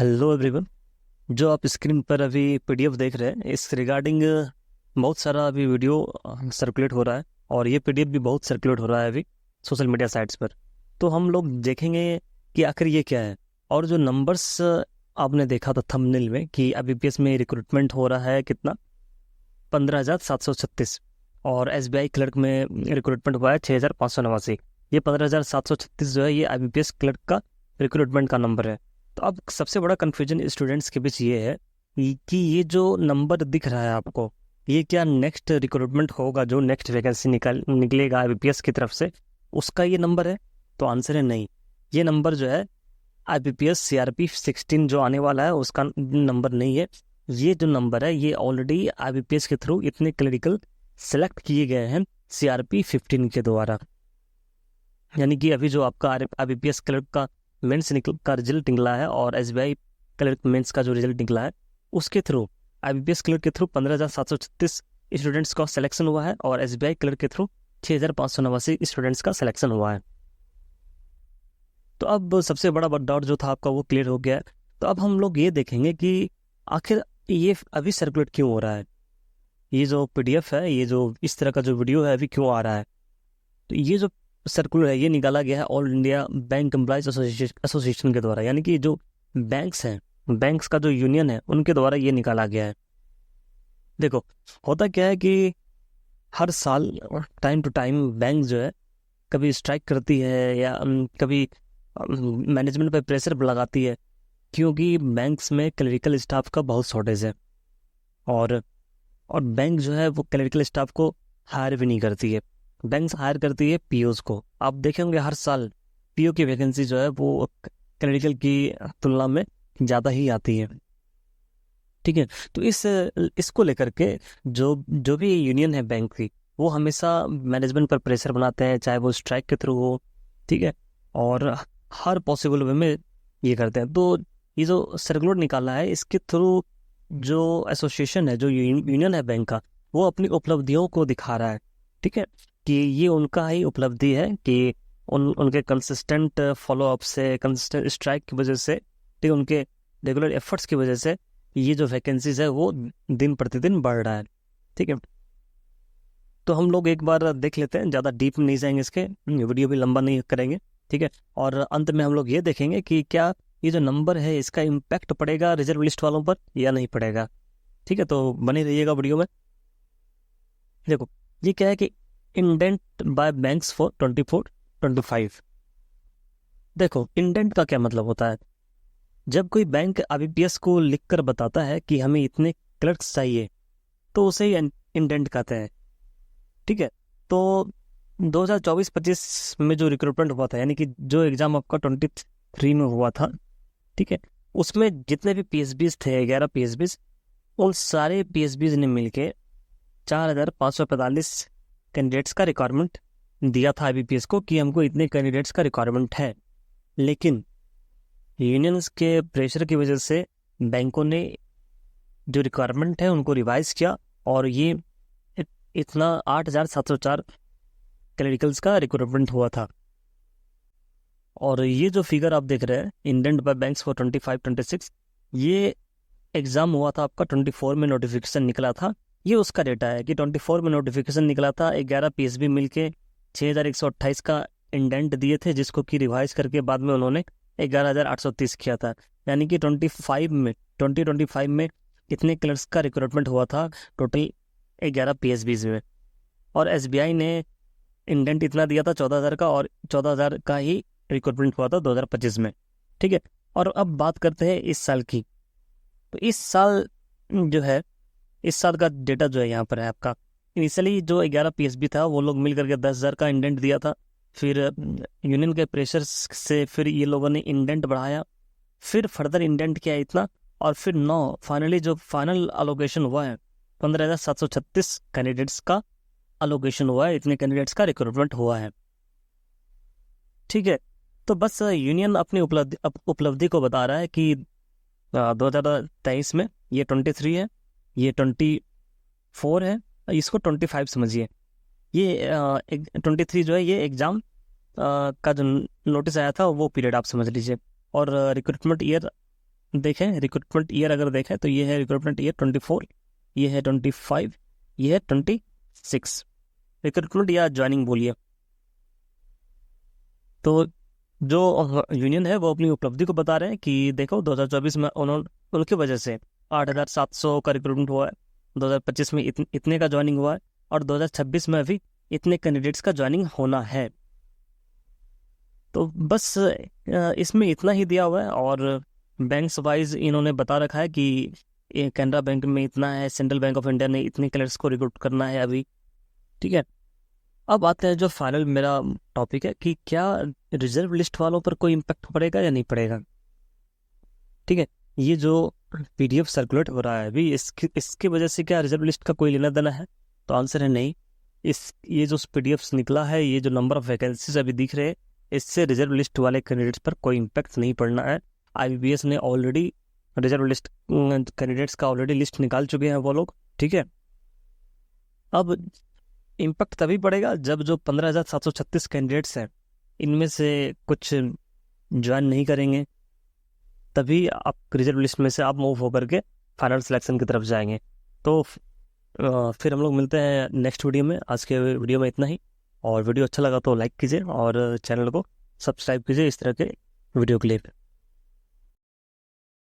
Hello everyone. जो आप screen पर अभी पीडीएफ देख रहे हैं इस रिगार्डिंग बहुत सारा अभी वीडियो सर्कुलेट हो रहा है और ये पीडीएफ भी बहुत सर्कुलेट हो रहा है अभी सोशल मीडिया साइट्स पर। तो हम लोग देखेंगे कि आखिर ये क्या है। और जो नंबर्स आपने देखा था थंबनेल में कि आईबीपीएस में रिक्रूटमेंट हो रहा है कितना, 15,736। और एसबीआई क्लर्क में रिक्रूटमेंट हुआ है 6,589। ये 15,736 जो है ये आईबीपीएस क्लर्क का रिक्रूटमेंट का नंबर है। तो अब सबसे बड़ा कन्फ्यूजन स्टूडेंट्स के बीच ये है कि ये जो नंबर दिख रहा है आपको, ये क्या नेक्स्ट रिक्रूटमेंट होगा, जो नेक्स्ट वैकेंसी निकलेगा आईबीपीएस की तरफ से, उसका ये नंबर है? तो आंसर है नहीं। ये नंबर जो है आईबीपीएस सीआरपी 16 जो आने वाला है उसका नंबर नहीं है। ये जो नंबर है ये ऑलरेडी आईबीपीएस के थ्रू इतने क्लरिकल सेलेक्ट किए गए हैं सीआरपी 15 के द्वारा। यानी कि अभी जो आपका आईबीपीएस क्लर्क का मेंस का रिजल्ट निकला है और एसबीआई क्लर्क मेंस का जो रिजल्ट निकला है उसके थ्रू आईबीपीएस क्लर्क के थ्रू 15,736 स्टूडेंट्स का सिलेक्शन हुआ है और एसबीआई क्लर्क के थ्रू 6,589 स्टूडेंट्स का सिलेक्शन हुआ है। तो अब सबसे बड़ा डाउट जो था आपका वो क्लियर हो गया है। तो अब हम लोग ये देखेंगे कि आखिर ये अभी सर्कुलेट क्यों हो रहा है, ये जो पीडीएफ है, ये जो इस तरह का जो वीडियो है अभी क्यों आ रहा है। तो ये जो सर्कुलर है ये निकाला गया है all India bank employees association के द्वारा, यानी कि जो बैंक्स हैं, बैंक्स का जो यूनियन है उनके द्वारा ये निकाला गया है। देखो होता क्या है कि हर साल टाइम टू टाइम बैंक जो है कभी स्ट्राइक करती है या कभी मैनेजमेंट पे प्रेशर लगाती है, क्योंकि बैंक्स में क्लरिकल स्टाफ का बहुत शॉर्टेज है। और बैंक जो है वो क्लरिकल स्टाफ को हायर भी नहीं करती है, बैंक हायर करती है पीओज को। आप देखे होंगे हर साल पीओ की वैकेंसी जो है वो क्लरिकल की तुलना में ज़्यादा ही आती है। ठीक है, तो इसको लेकर के जो जो भी यूनियन है बैंक की, वो हमेशा मैनेजमेंट पर प्रेशर बनाते हैं, चाहे वो स्ट्राइक के थ्रू हो, ठीक है, और हर पॉसिबल वे में ये करते हैं। तो ये जो सर्कुलर निकाला है इसके थ्रू जो एसोसिएशन है, जो यूनियन है बैंक का, वो अपनी उपलब्धियों को दिखा रहा है। ठीक है, कि ये उनका ही उपलब्धि है कि उनके कंसिस्टेंट फॉलोअप से, कंसिस्टेंट स्ट्राइक की वजह से, ठीक, उनके रेगुलर एफर्ट्स की वजह से ये जो वैकेंसीज है वो दिन प्रतिदिन बढ़ रहा है। ठीक है, तो हम लोग एक बार देख लेते हैं, ज़्यादा डीप नहीं जाएंगे, इसके वीडियो भी लंबा नहीं करेंगे। ठीक है, और अंत में हम लोग ये देखेंगे कि क्या ये जो नंबर है इसका इम्पैक्ट पड़ेगा रिजर्व लिस्ट वालों पर या नहीं पड़ेगा। ठीक है, तो बने रहिएगा वीडियो में। देखो ये क्या है कि इंडेंट बाय बैंक्स फॉर 24-25। देखो इंडेंट का क्या मतलब होता है, जब कोई बैंक आईबीपीएस को लिखकर बताता है कि हमें इतने क्लर्क्स चाहिए तो उसे ही इंडेंट कहते हैं। ठीक है, तो 2024-25 में जो रिक्रूटमेंट हुआ था, यानी कि जो एग्जाम आपका 23 में हुआ था, ठीक है, उसमें जितने भी पीएसबीज थे, 11 पीएसबीज, उन सारे पीएसबीज ने मिलके 4,545 कैंडिडेट्स का रिक्वायरमेंट दिया था आईबीपीएस को कि हमको इतने कैंडिडेट्स का रिक्वायरमेंट है। लेकिन यूनियंस के प्रेशर की वजह से बैंकों ने जो रिक्वायरमेंट है उनको रिवाइज किया और ये इतना 8,704 क्लरिकल्स का रिक्रूटमेंट हुआ था। और ये जो फिगर आप देख रहे हैं, इंडेंट बाय बैंक्स फॉर 25-26, ये एग्जाम हुआ था आपका 24 में, नोटिफिकेशन निकला था। ये उसका डेटा है कि 24 में नोटिफिकेशन निकला था, 11 पीएसबी मिलके 6,128 का इंडेंट दिए थे, जिसको कि रिवाइज करके बाद में उन्होंने 11,830 किया था। यानी कि 2025 में कितने क्लर्क्स का रिक्रूटमेंट हुआ था टोटल 11 पीएसबीज में, और एसबीआई ने इंडेंट इतना दिया था 14,000 का, और 14,000 का ही रिक्रूटमेंट हुआ था 2025 में। ठीक है, और अब बात करते हैं इस साल की। तो इस साल जो है, इस साल का डेटा जो है यहाँ पर है आपका। इनिशियली जो 11 पीएसबी था वो लोग मिल करके 10,000 का इंडेंट दिया था, फिर यूनियन के प्रेशर से फिर ये लोगों ने इंडेंट बढ़ाया, फिर फर्दर इंडेंट किया इतना, और फिर फाइनली जो फाइनल अलोकेशन हुआ है 15,736 कैंडिडेट्स का अलोकेशन हुआ है, इतने कैंडिडेट्स का रिक्रूटमेंट हुआ है। ठीक है, तो बस यूनियन अपनी उपलब्धि को बता रहा है कि 2023 में ये 23 है, ये 24 है, इसको 25 समझिए। ये 23 जो है ये एग्ज़ाम का जो नोटिस आया था वो पीरियड आप समझ लीजिए, और रिक्रूटमेंट ईयर देखें रिक्रूटमेंट ईयर अगर देखें तो ये है रिक्रूटमेंट ईयर 24, ये है 25, ये है 26 रिक्रूटमेंट या ज्वाइनिंग बोलिए। तो जो यूनियन है वो अपनी उपलब्धि को बता रहे हैं कि देखो 2024 में उन्होंने उनकी वजह से 8,700 का रिक्रूटमेंट हुआ है, 2025 में इतने का ज्वाइनिंग हुआ है, और 2026 में अभी इतने कैंडिडेट्स का ज्वाइनिंग होना है। तो बस इसमें इतना ही दिया हुआ है, और बैंक्स वाइज इन्होंने बता रखा है कि कैनरा बैंक में इतना है, सेंट्रल बैंक ऑफ इंडिया ने इतने कैडेट्स को रिक्रूट करना है अभी। ठीक है, अब आते हैं जो फाइनल मेरा टॉपिक है कि क्या रिजर्व लिस्ट वालों पर कोई इम्पैक्ट पड़ेगा या नहीं पड़ेगा। ठीक है, ये जो पीडीएफ सर्कुलेट हो रहा है अभी, इसकी वजह से क्या रिजर्व लिस्ट का कोई लेना देना है? तो आंसर है नहीं। ये जो पीडीएफ निकला है, ये जो नंबर ऑफ वैकेंसीज अभी दिख रहे हैं, इससे रिजर्व लिस्ट वाले कैंडिडेट्स पर कोई इम्पैक्ट नहीं पड़ना है। आईबीपीएस ने ऑलरेडी रिजर्व लिस्ट कैंडिडेट्स का ऑलरेडी लिस्ट निकाल चुके हैं वो लोग। ठीक है, अब इम्पैक्ट तभी पड़ेगा जब जो 15,736 कैंडिडेट्स हैं इनमें से कुछ ज्वाइन नहीं करेंगे, तभी आप रिजर्व लिस्ट में से आप मूव होकर के फाइनल सिलेक्शन की तरफ जाएंगे। तो फिर हम लोग मिलते हैं नेक्स्ट वीडियो में। आज के वीडियो में इतना ही, और वीडियो अच्छा लगा तो लाइक कीजिए और चैनल को सब्सक्राइब कीजिए इस तरह के वीडियो के लिए।